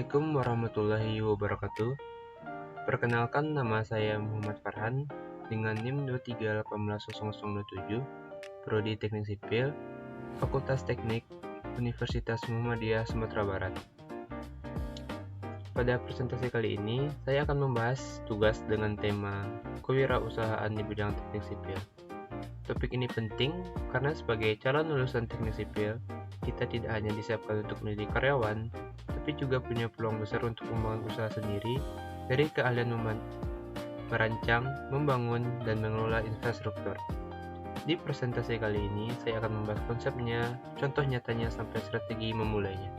Assalamualaikum warahmatullahi wabarakatuh. Perkenalkan, nama saya Muhammad Farhan dengan NIM 23180027, Prodi Teknik Sipil, Fakultas Teknik, Universitas Muhammadiyah Sumatera Barat. Pada presentasi kali ini, saya akan membahas tugas dengan tema kewirausahaan di bidang teknik sipil. Topik ini penting karena sebagai calon lulusan teknik sipil, kita tidak hanya disiapkan untuk menjadi karyawan, tapi juga punya peluang besar untuk membangun usaha sendiri dari keahlian merancang, membangun, dan mengelola infrastruktur. Di presentasi kali ini, saya akan membahas konsepnya, contoh nyatanya, sampai strategi memulainya.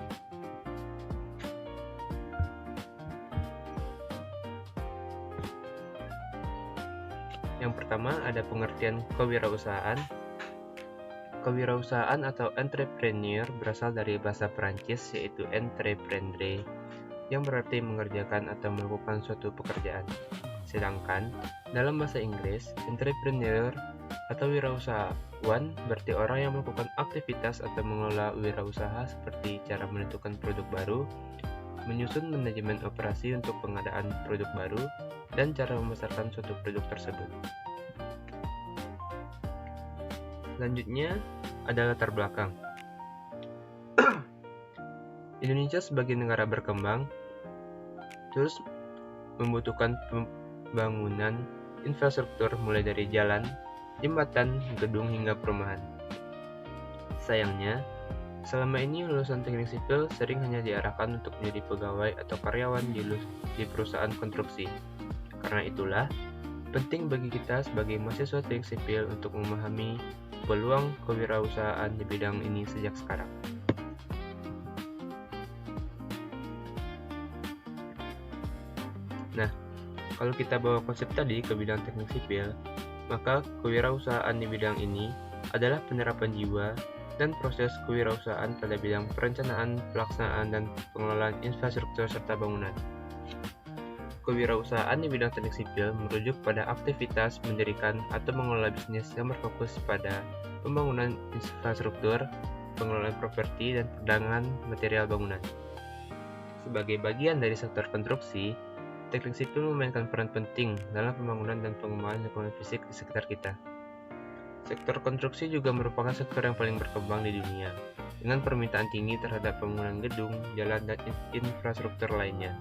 Yang pertama, ada pengertian kewirausahaan. Kewirausahaan atau entrepreneur berasal dari bahasa Perancis, yaitu entreprendre, yang berarti mengerjakan atau melakukan suatu pekerjaan. Sedangkan dalam bahasa Inggris, entrepreneur atau wirausahawan berarti orang yang melakukan aktivitas atau mengelola wirausaha seperti cara menentukan produk baru, menyusun manajemen operasi untuk pengadaan produk baru, dan cara memasarkan suatu produk tersebut. Selanjutnya ada latar belakang. Indonesia sebagai negara berkembang terus membutuhkan pembangunan infrastruktur mulai dari jalan, jembatan, gedung hingga perumahan. Sayangnya, selama ini lulusan teknik sipil sering hanya diarahkan untuk menjadi pegawai atau karyawan di perusahaan konstruksi. Karena itulah, penting bagi kita sebagai mahasiswa teknik sipil untuk memahami peluang kewirausahaan di bidang ini sejak sekarang. Nah, kalau kita bawa konsep tadi ke bidang teknik sipil, maka kewirausahaan di bidang ini adalah penerapan jiwa dan proses kewirausahaan pada bidang perencanaan, pelaksanaan, dan pengelolaan infrastruktur serta bangunan. Kewirausahaan di bidang teknik sipil merujuk pada aktivitas mendirikan atau mengelola bisnis yang berfokus pada pembangunan infrastruktur, pengelolaan properti, dan perdagangan material bangunan. Sebagai bagian dari sektor konstruksi, teknik sipil memainkan peran penting dalam pembangunan dan pengembangan lingkungan fisik di sekitar kita. Sektor konstruksi juga merupakan sektor yang paling berkembang di dunia, dengan permintaan tinggi terhadap pembangunan gedung, jalan, dan infrastruktur lainnya.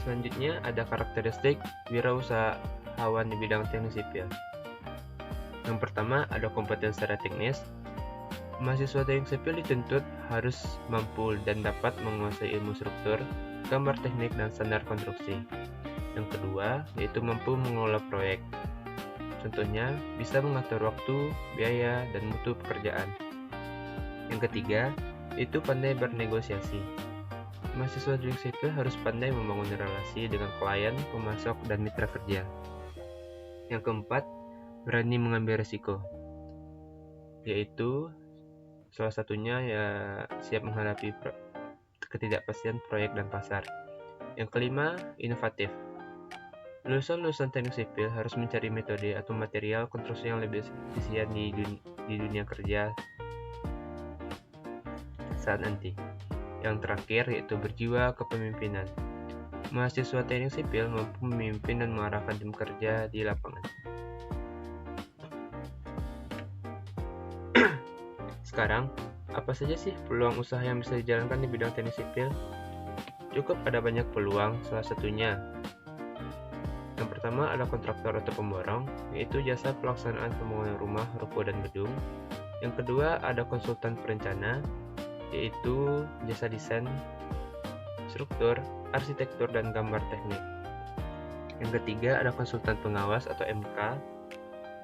Selanjutnya ada karakteristik wirausahawan di bidang teknik sipil. Yang pertama ada kompeten secara teknis. Mahasiswa teknik sipil dituntut harus mampu dan dapat menguasai ilmu struktur, gambar teknik, dan standar konstruksi. Yang kedua yaitu mampu mengelola proyek. Contohnya bisa mengatur waktu, biaya, dan mutu pekerjaan. Yang ketiga yaitu pandai bernegosiasi. Mahasiswa teknik sipil harus pandai membangun relasi dengan klien, pemasok, dan mitra kerja. Yang keempat, berani mengambil risiko, yaitu salah satunya ya siap menghadapi ketidakpastian proyek dan pasar. Yang kelima, inovatif. Lulusan teknik sipil harus mencari metode atau material konstruksi yang lebih efisien di dunia kerja saat nanti. Yang terakhir yaitu berjiwa kepemimpinan. Mahasiswa teknik sipil mampu memimpin dan mengarahkan tim kerja di lapangan. Sekarang, apa saja sih peluang usaha yang bisa dijalankan di bidang teknik sipil? Cukup ada banyak peluang, salah satunya. Yang pertama ada kontraktor atau pemborong, yaitu jasa pelaksanaan pembangunan rumah, ruko, dan gedung. Yang kedua ada konsultan perencana, yaitu jasa desain, struktur, arsitektur, dan gambar teknik. Yang ketiga ada konsultan pengawas atau MK,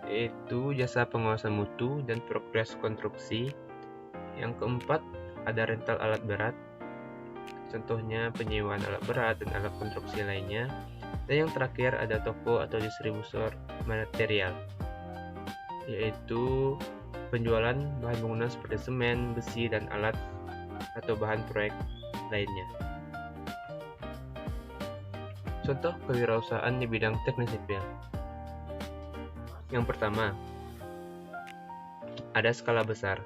yaitu jasa pengawasan mutu dan progres konstruksi. Yang keempat ada rental alat berat, contohnya penyewaan alat berat dan alat konstruksi lainnya. Dan yang terakhir ada toko atau distributor material, yaitu penjualan bahan bangunan seperti semen, besi, dan alat atau bahan proyek lainnya. Contoh kewirausahaan di bidang teknik sipil. Yang pertama, ada skala besar.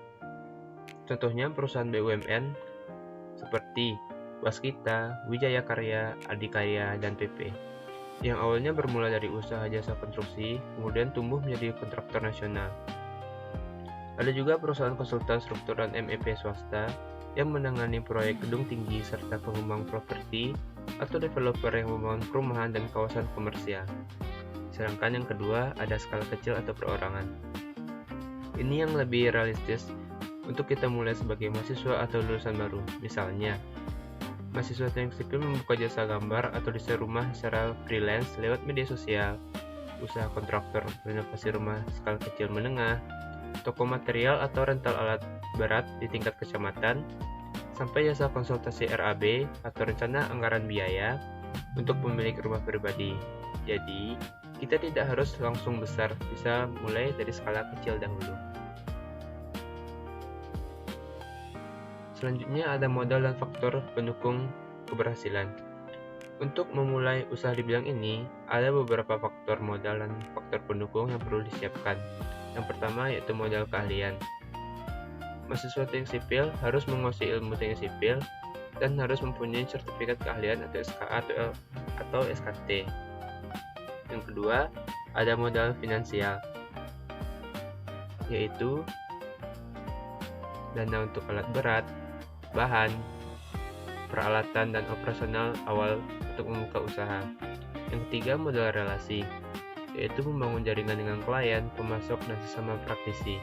Contohnya perusahaan BUMN seperti Waskita, Wijaya Karya, Adhikarya, dan PP, yang awalnya bermula dari usaha jasa konstruksi, kemudian tumbuh menjadi kontraktor nasional. Ada juga perusahaan konsultan struktural MEP swasta yang menangani proyek gedung tinggi serta pengembang properti atau developer yang membangun perumahan dan kawasan komersial. Sedangkan yang kedua ada skala kecil atau perorangan. Ini yang lebih realistis untuk kita mulai sebagai mahasiswa atau lulusan baru. Misalnya, mahasiswa teknik sipil membuka jasa gambar atau desain rumah secara freelance lewat media sosial, usaha kontraktor renovasi rumah skala kecil menengah, toko material atau rental alat berat di tingkat kecamatan, sampai jasa konsultasi RAB atau rencana anggaran biaya untuk pemilik rumah pribadi. Jadi, kita tidak harus langsung besar, bisa mulai dari skala kecil dahulu. Selanjutnya ada modal dan faktor pendukung keberhasilan. Untuk memulai usaha di bidang ini, ada beberapa faktor modal dan faktor pendukung yang perlu disiapkan. Yang pertama yaitu modal keahlian. Mahasiswa teknik sipil harus menguasai ilmu teknik sipil dan harus mempunyai sertifikat keahlian atau SKA atau SKT. Yang kedua, ada modal finansial, yaitu dana untuk alat berat, bahan, peralatan, dan operasional awal untuk membuka usaha. Yang ketiga, modal relasi, yaitu membangun jaringan dengan klien, pemasok, dan sesama praktisi.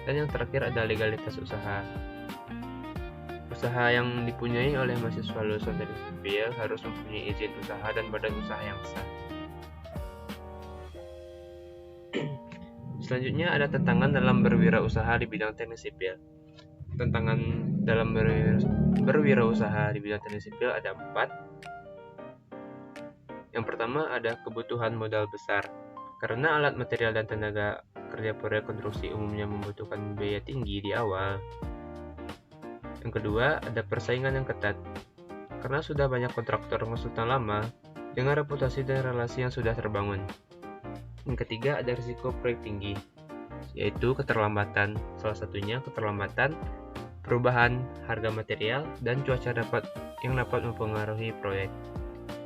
Dan yang terakhir ada legalitas usaha. Usaha yang dipunyai oleh mahasiswa lulusan teknik sipil harus mempunyai izin usaha dan badan usaha yang sah. Selanjutnya ada tantangan dalam berwirausaha di bidang teknik sipil. Tantangan dalam berwirausaha di bidang teknik sipil ada 4. Yang pertama ada kebutuhan modal besar. Karena alat material dan tenaga kerja proyek konstruksi umumnya membutuhkan biaya tinggi di awal. Yang kedua ada persaingan yang ketat. Karena sudah banyak kontraktor konsultan lama dengan reputasi dan relasi yang sudah terbangun. Yang ketiga ada risiko proyek tinggi, yaitu keterlambatan. Salah satunya keterlambatan, perubahan harga material, dan cuaca yang dapat mempengaruhi proyek.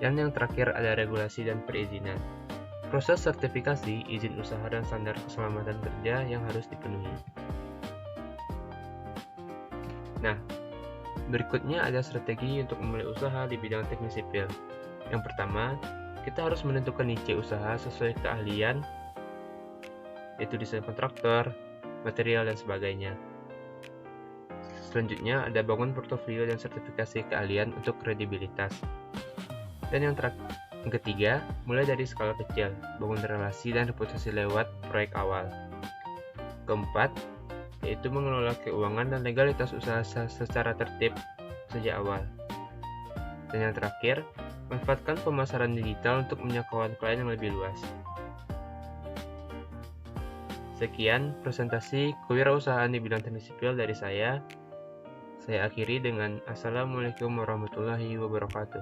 Dan yang terakhir ada regulasi dan perizinan. Proses sertifikasi, izin usaha, dan standar keselamatan kerja yang harus dipenuhi. Nah, berikutnya ada strategi untuk memulai usaha di bidang teknik sipil. Yang pertama, kita harus menentukan niche usaha sesuai keahlian, yaitu desain kontraktor, material, dan sebagainya. Selanjutnya ada bangun portofolio dan sertifikasi keahlian untuk kredibilitas. Dan yang ketiga, mulai dari skala kecil, bangun relasi dan reputasi lewat proyek awal. Keempat, yaitu mengelola keuangan dan legalitas usaha secara tertib sejak awal. Dan yang terakhir, manfaatkan pemasaran digital untuk menjangkau klien yang lebih luas. Sekian presentasi kewirausahaan di bidang teknik sipil dari saya. Saya akhiri dengan Assalamualaikum warahmatullahi wabarakatuh.